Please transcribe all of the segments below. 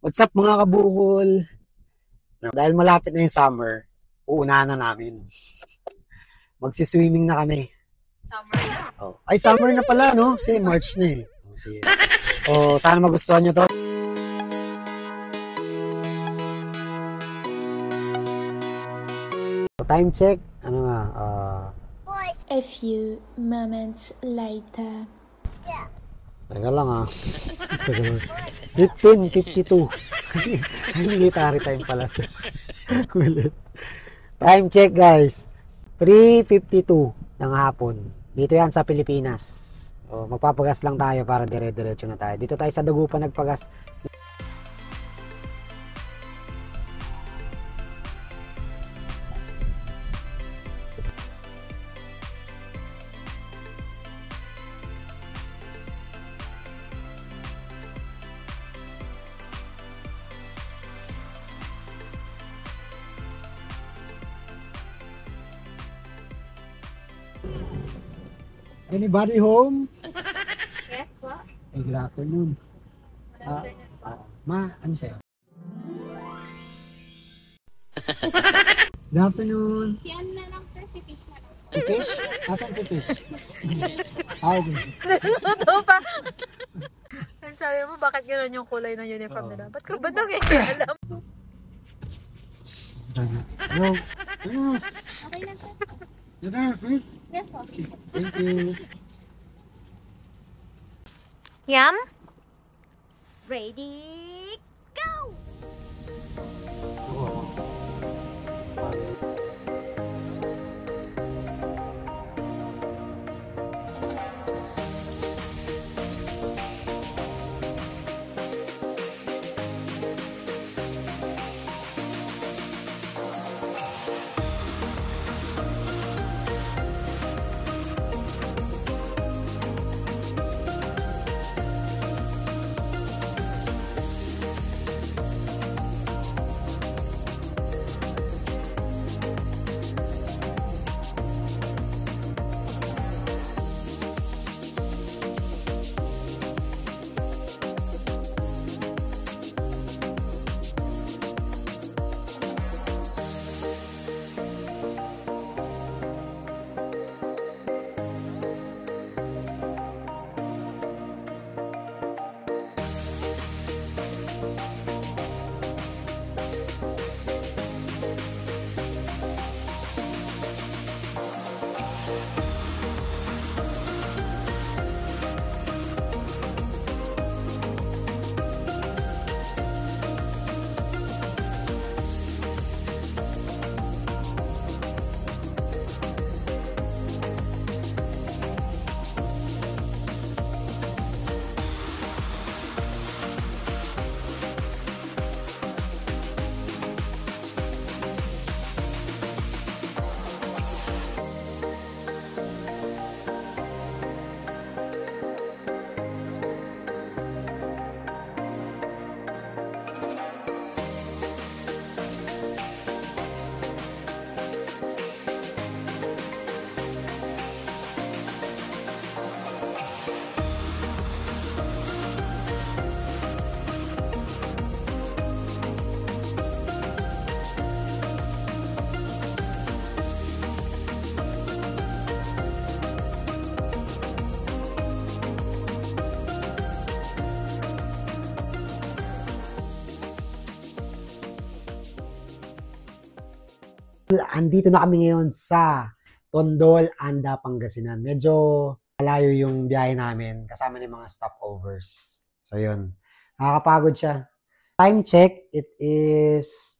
What's up mga kabukol? Dahil malapit na yung summer, uunahan na namin. Magsiswimming na kami. Summer na. Oh. Ay, summer na pala, no? Kasi March na eh. Sige. So, sana magustuhan nyo to. Time check. Ano nga? A few moments later. Teka lang ah. 15:52. Military time pala. Kulit. Time check guys. 3:52 ng hapon. Dito yan sa Pilipinas. O, magpapagas lang tayo para dire-diretso na tayo. Dito tayo sa Dagupan nagpagas. Anybody home? Yes, po. Hey, good afternoon. Ma, ano sa'yo? Good afternoon. Si ano na lang, sir, si Fish na lang. Si Fish? Asan si Fish? Okay. Naluluto pa. Ang sabi mo, bakit gano'n yung kulay ng uniform nila? Ba't ka ba nang alam? Hello. Hello. Okay lang, sir. You there, Fish? Yes, po. Thank you. Yum? Ready, go! Andito na kami ngayon sa Tondol, Anda, Pangasinan. Medyo malayo yung biyahe namin kasama ng mga stopovers. So yun, nakakapagod siya. Time check, it is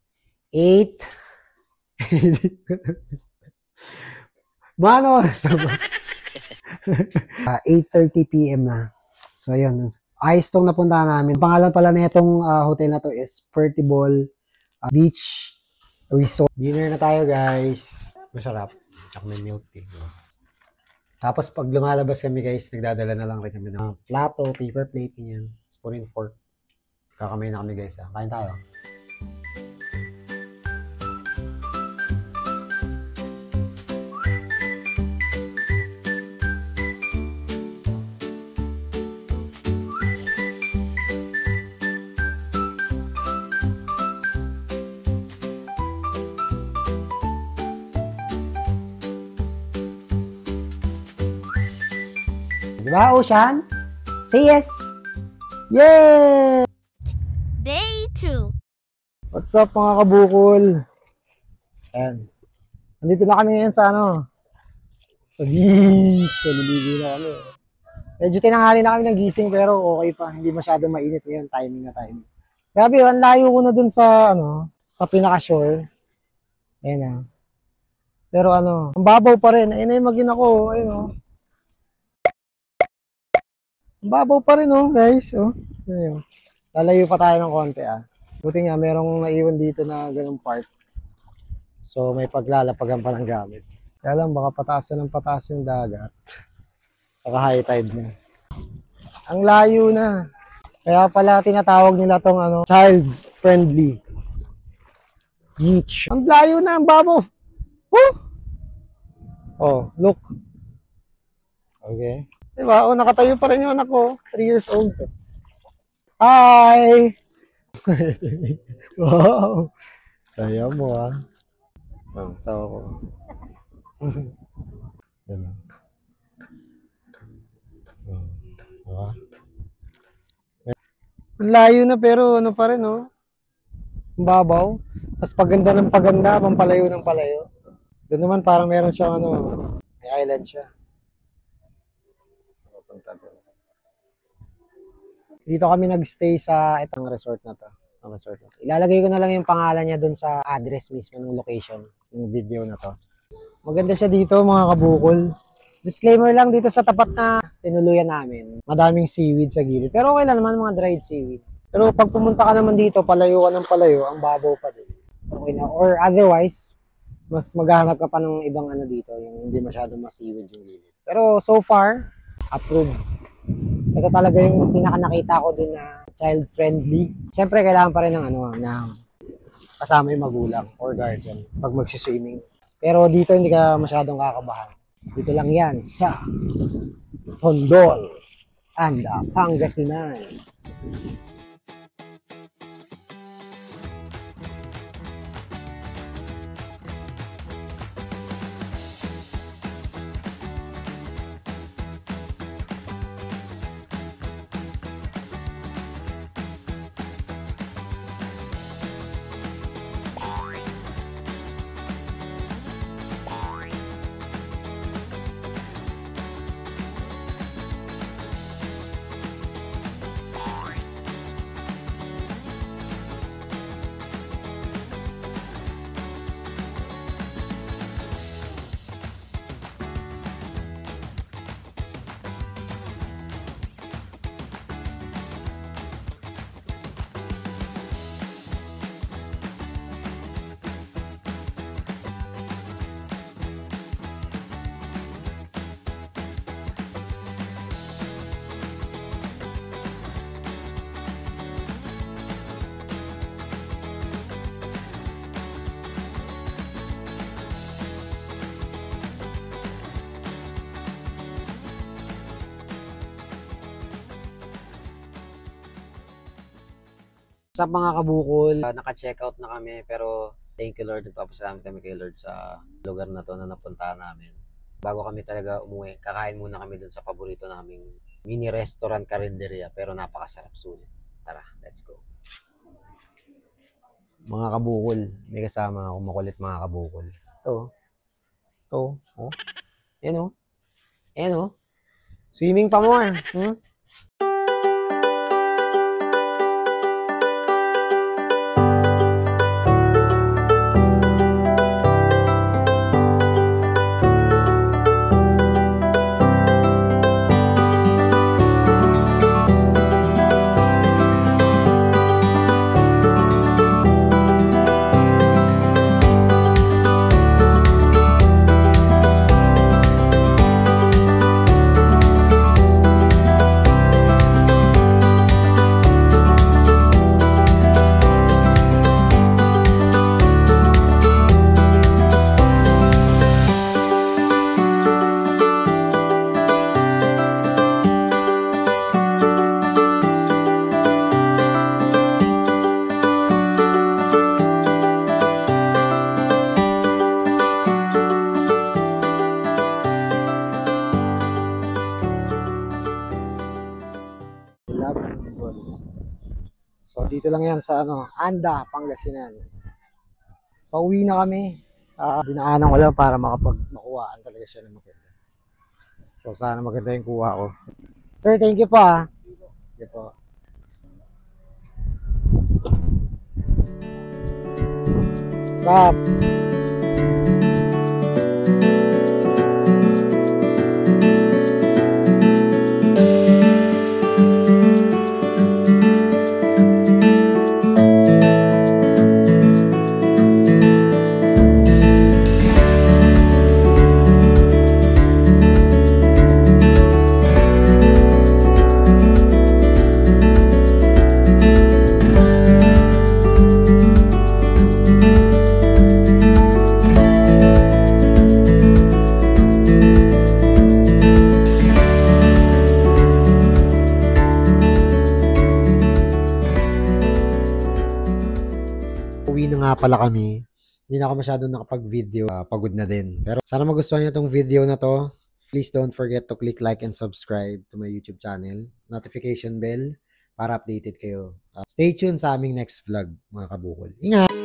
8. Mano oras na ba? 8:30 p.m. na. So yun, ayos tong napuntahan namin. Pangalan pala na itong hotel na to is Pertibol Beach Resort. Dinner na tayo guys. Masarap. Tsaka may milk tea. Tapos pag lumalabas kami guys, nagdadala na lang rin kami ng plato, paper plate, yan. Spoon and fork. Kakamay na kami guys. Kain tayo. Di ba, Ocean? Say yes! Yay! Day 2. What's up mga kabukol? Ayan. Nandito na kami ngayon sa sa beach. Naliligo na kami. Medyo tinanghali na kami ng gising pero okay pa. Hindi masyado mainit ngayon. Timing na timing. Grabe, ang layo ko na dun sa sa pinaka-shore. Ayan na. Pero ang babaw pa rin. Ayun na yung magin ako. Ayun o. Ang babaw pa rin guys. Ayun. Lalayo pa tayo ng konti Buti nga, merong naiwan dito na ganung part. So, may paglalapagan pa ng gamit. Kaya lang, baka pataas ng pataas yung dagat. Saka high tide na. Ang layo na. Kaya pala tinatawag nila tong child-friendly beach. Ang layo na, ang babaw. Look. Okay. Diba? Nakatayo pa rin yung anak ko. 3 years old. Hi! Wow! Saya mo sawa ko. Diba? Diba? Ang layo na pero pa rin Ang babaw. Tapos paganda ng paganda, pampalayo ng palayo. Doon naman parang meron siyang may island siya. Dito kami nagstay sa itong resort na to. Ilalagay ko na lang yung pangalan niya doon sa address mismo ng location, yung video na to. Maganda siya dito mga kabukol. Disclaimer lang dito sa tapat na tinuluyan namin. Madaming seaweed sa gilid. Pero okay lang naman mga dried seaweed. Pero pag pumunta ka naman dito, palayo ka ng palayo, ang babaw pa din. Okay na. Or otherwise, mas maghahanap ka pa ng ibang dito, yung hindi masyadong ma-seaweed yung gilid. Pero so far, approved. Ito talaga yung pinaka-nakita ko din na child-friendly. Siyempre, kailangan pa rin ng ng kasama yung magulang or guardian pag magsiswimming. Pero dito hindi ka masyadong kakabahan. Dito lang yan sa Tondol, Anda, Pangasinan. Sa mga kabukol, naka-check out na kami pero thank you Lord, nagpapasalamat kami kay Lord sa lugar na to na napuntahan namin. Bago kami talaga umuwi, kakain muna kami dun sa paborito naming mini restaurant karinderya pero napakasarap, sulit. Tara, let's go. Mga kabukol, may kasama akong makulit mga kabukol. Ito, Ayan swimming pa mo So, dito lang yan sa Anda, Pangasinan. Pauwi na kami. Dinaanan ko lang para makuhaan talaga siya ng maganda. So, sana maganda yung kuha ko. Sir, thank you po Thank you po. Stop. Uwi na nga pala kami. Hindi na ako masyadong nakapag-video. Pagod na din. Pero sana magustuhan niyo tong video na to. Please don't forget to click like and subscribe to my YouTube channel. Notification bell para updated kayo. Stay tuned sa aming next vlog, mga kabukol. Ingat!